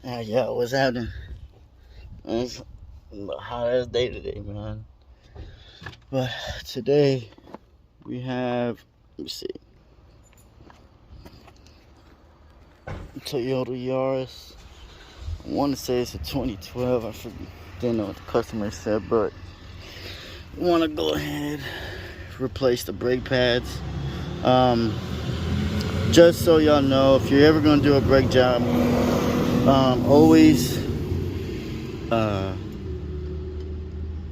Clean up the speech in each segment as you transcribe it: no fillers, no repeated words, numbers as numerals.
Yeah, what's happening? It's the hottest day today, man. But today we have, let me see, Toyota Yaris. I want to say it's a 2012. Didn't know what the customer said, but we want to go ahead replace the brake pads. Just so y'all know, if you're ever gonna do a brake job, always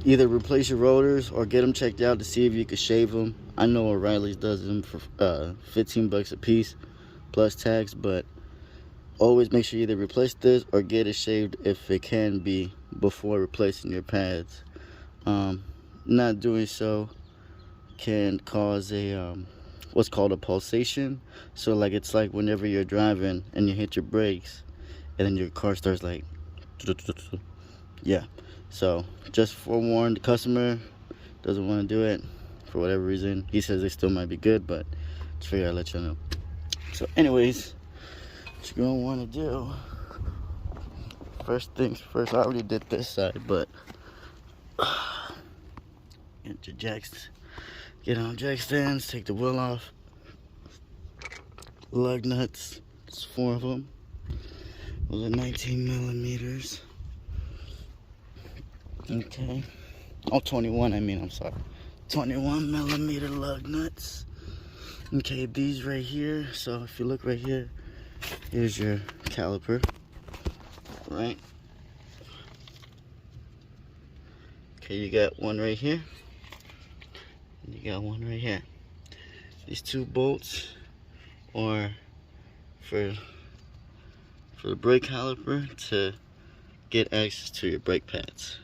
either replace your rotors or get them checked out to see if you can shave them. I know O'Reilly's does them for $15 a piece plus tax, but always make sure you either replace this or get it shaved if it can be before replacing your pads. Not doing so can cause a what's called a pulsation. So like it's like whenever you're driving and you hit your brakes and then your car starts like yeah. So just forewarn the customer, doesn't want to do it for whatever reason. He says they still might be good, but just figure I'd let you know. So anyways, what you're gonna want to do, first things first, I already did this side, but get your jacks, get on jack stands, take the wheel off, lug nuts, there's 4 of them. Those are 19 millimeters. Okay. Oh, 21, I'm sorry. 21 millimeter lug nuts. Okay, these right here. So if you look right here, here's your caliper, right? Okay, you got one right here. And you got one right here. These 2 bolts are for the brake caliper to get access to your brake pads.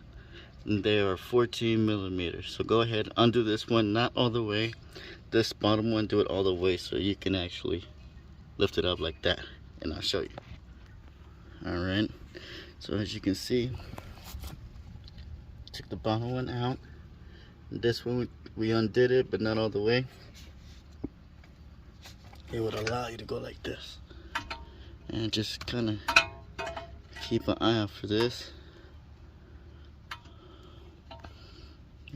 And they are 14 millimeters. So go ahead, undo this one, not all the way. This bottom one, do it all the way so you can actually lift it up like that. And I'll show you. Alright. So as you can see, took the bottom one out. This one we undid it, but not all the way. It would allow you to go like this. And just kind of keep an eye out for this.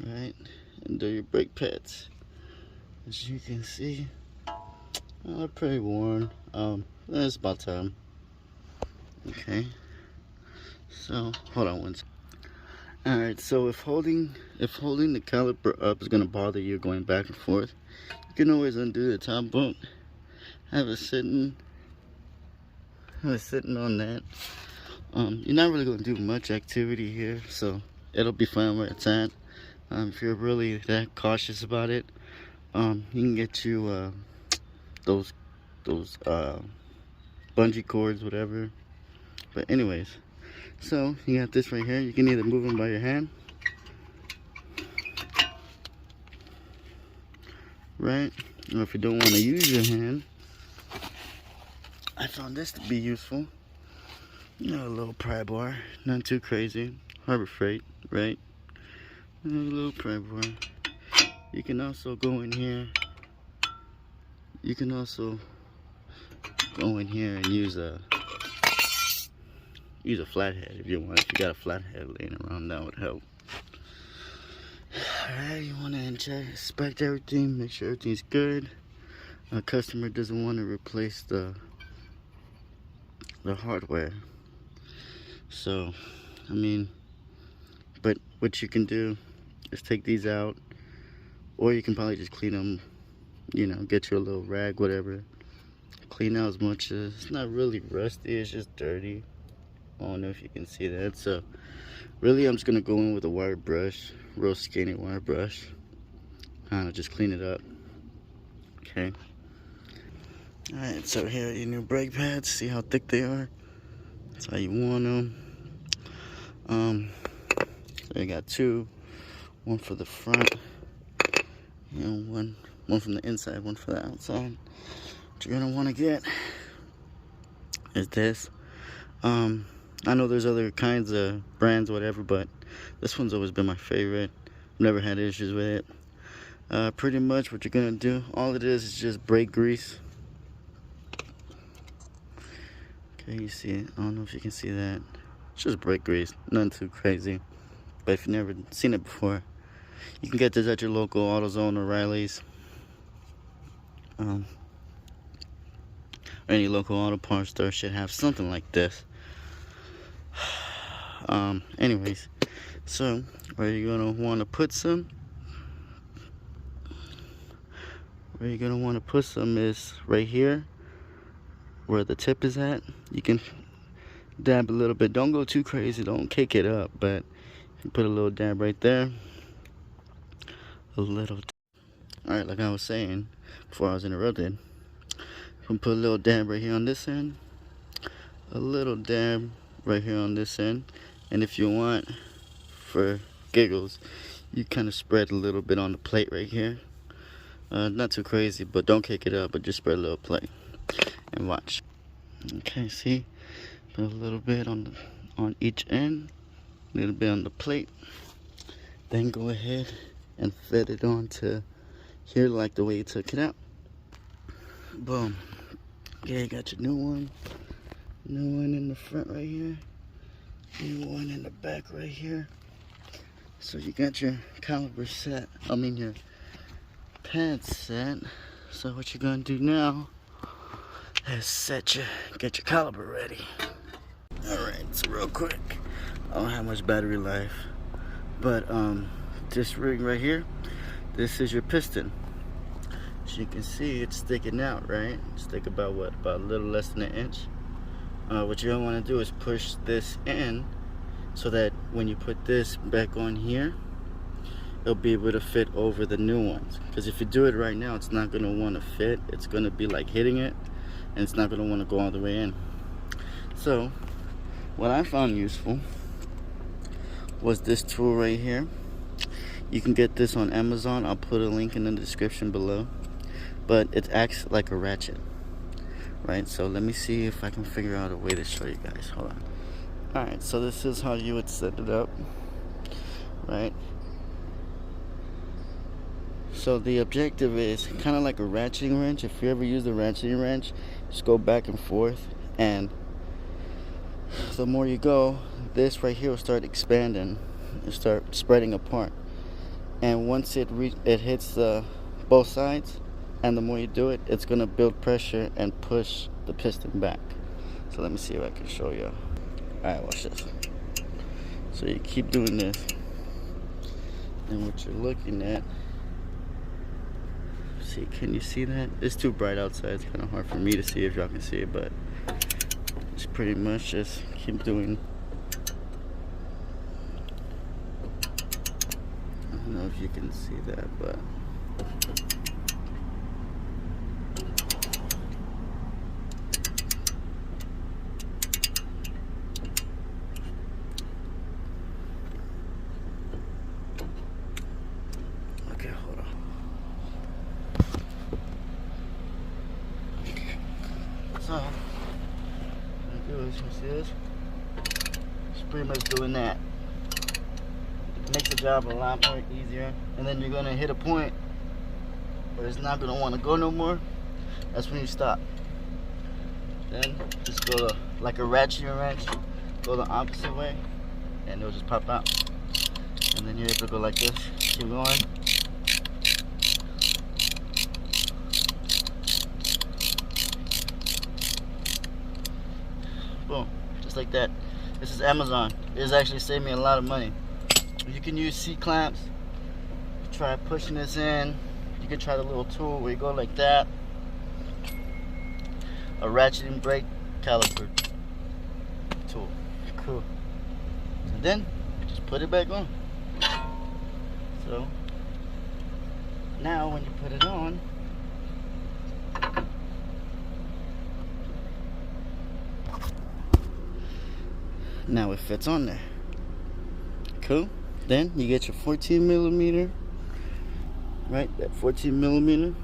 Right, and do your brake pads. As you can see, they're pretty worn. It's about time. Okay, so hold on one second. All right, so if holding the caliper up is gonna bother you going back and forth, you can always undo the top bolt, have it sitting on that. You're not really gonna do much activity here, so it'll be fine where it's at. If you're really that cautious about it, you can get you those bungee cords, whatever. But anyways, so you got this right here. You can either move them by your hand, right? Or if you don't want to use your hand, I found this to be useful. You know, a little pry bar, not too crazy. Harbor Freight, right? A little pry bar. You can also go in here. You can also go in here and use a flathead if you want. If you got a flathead laying around, that would help. Alright, you want to inspect everything, make sure everything's good. A customer doesn't want to replace the hardware. So, but what you can do is take these out, or you can probably just clean them, you know, get you a little rag, whatever, clean out as much as, it's not really rusty, it's just dirty. I don't know if you can see that. So really I'm just gonna go in with a wire brush, real skinny wire brush, kind of just clean it up. Okay, all right, so here are your new brake pads. See how thick they are? That's how you want them. So you got 2, one for the front and one from the inside, one for the outside. What you're gonna want to get is this. I know there's other kinds of brands, whatever, but this one's always been my favorite. Never had issues with it. Pretty much what you're gonna do, all it is just brake grease. Okay, you see it. I don't know if you can see that. It's just brake grease, nothing too crazy. But if you've never seen it before, you can get this at your local AutoZone or Riley's, or any local auto parts store should have something like this. Anyways, so where you're gonna want to put some, is right here where the tip is at. You can dab a little bit. Don't go too crazy, don't cake it up, but you put a little dab right there. Alright, like I was saying before I was interrupted, I'm gonna put a little dab right here on this end, a little dab right here on this end, and if you want, for giggles, you kind of spread a little bit on the plate right here. Not too crazy, but don't cake it up, but just spread a little plate and watch. Okay, see, put a little bit on each end, a little bit on the plate, then go ahead and fit it onto here like the way you took it out. Boom. Okay, you got your new one in the front right here, new one in the back right here. So you got your caliper set, your pad set. So what you're gonna do now is get your caliper ready. Alright, so real quick, I don't have much battery life, but this ring right here, this is your piston. As you can see, it's sticking out, right? It's thick about a little less than an inch. What you don't want to do is push this in so that when you put this back on here, it'll be able to fit over the new ones. Because if you do it right now, it's not going to want to fit. It's going to be like hitting it, and it's not going to want to go all the way in. So what I found useful was this tool right here. You can get this on Amazon. I'll put a link in the description below. But it acts like a ratchet, right? So let me see if I can figure out a way to show you guys. Hold on. Alright, so this is how you would set it up, right? So the objective is kind of like a ratcheting wrench. If you ever use the ratcheting wrench, just go back and forth, and the more you go, this right here will start expanding, it'll start spreading apart, and once it hits both sides, and the more you do it, it's gonna build pressure and push the piston back. So let me see if I can show you. Alright, watch this. So you keep doing this, and what you're looking at, see, can you see that? It's too bright outside, it's kind of hard for me to see if y'all can see it, but it's pretty much just keep doing. I don't know if you can see that, but okay, hold on. So what I do is, you see this? It's pretty much doing that. It makes the job a lot more easier, and then you're gonna hit a point where it's not gonna want to go no more. That's when you stop. Then just go like a ratchet wrench, go the opposite way, and it'll just pop out. And then you're able to go like this, keep going. Boom, just like that. This is Amazon. It's actually saved me a lot of money. You can use C-clamps. Try pushing this in. You can try the little tool where you go like that. A ratcheting brake caliper tool. Cool. And then just put it back on. So now when you put it on, now it fits on there. Cool. Then you get your 14 millimeter, right? That 14 millimeter.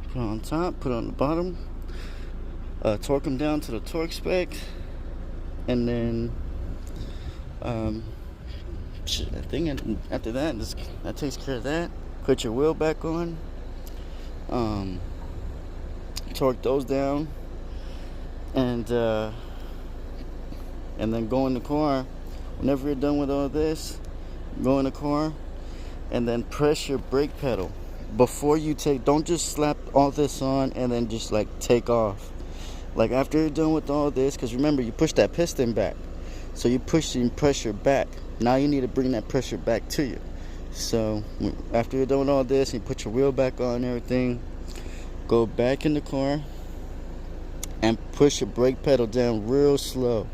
Put it on top, put it on the bottom. Torque them down to the torque specs, and then I think after that, that takes care of that. Put your wheel back on. Torque those down, and and then go in the car. Whenever you're done with all this, go in the car and then press your brake pedal. Before you take, don't just slap all this on and then just like take off. Like after you're done with all this, because remember you push that piston back, so you push the pressure back. Now you need to bring that pressure back to you. So after you're done with all this, you put your wheel back on and everything, go back in the car and push your brake pedal down real slow,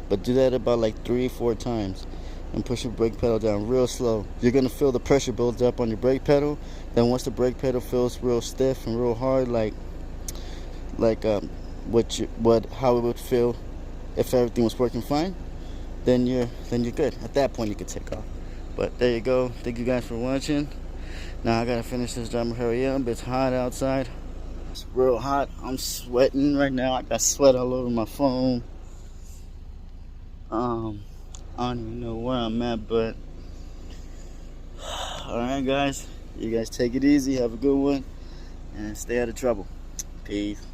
but do that about like 3-4 times, and push your brake pedal down real slow. You're gonna feel the pressure build up on your brake pedal. Then once the brake pedal feels real stiff and real hard, like how it would feel if everything was working fine, then you're good. At that point you can take off. But there you go. Thank you guys for watching. Now I gotta finish this job and hurry up. It's hot outside. It's real hot. I'm sweating right now. I got sweat all over my phone. I don't even know where I'm at, but alright guys, you guys take it easy, have a good one, and stay out of trouble. Peace.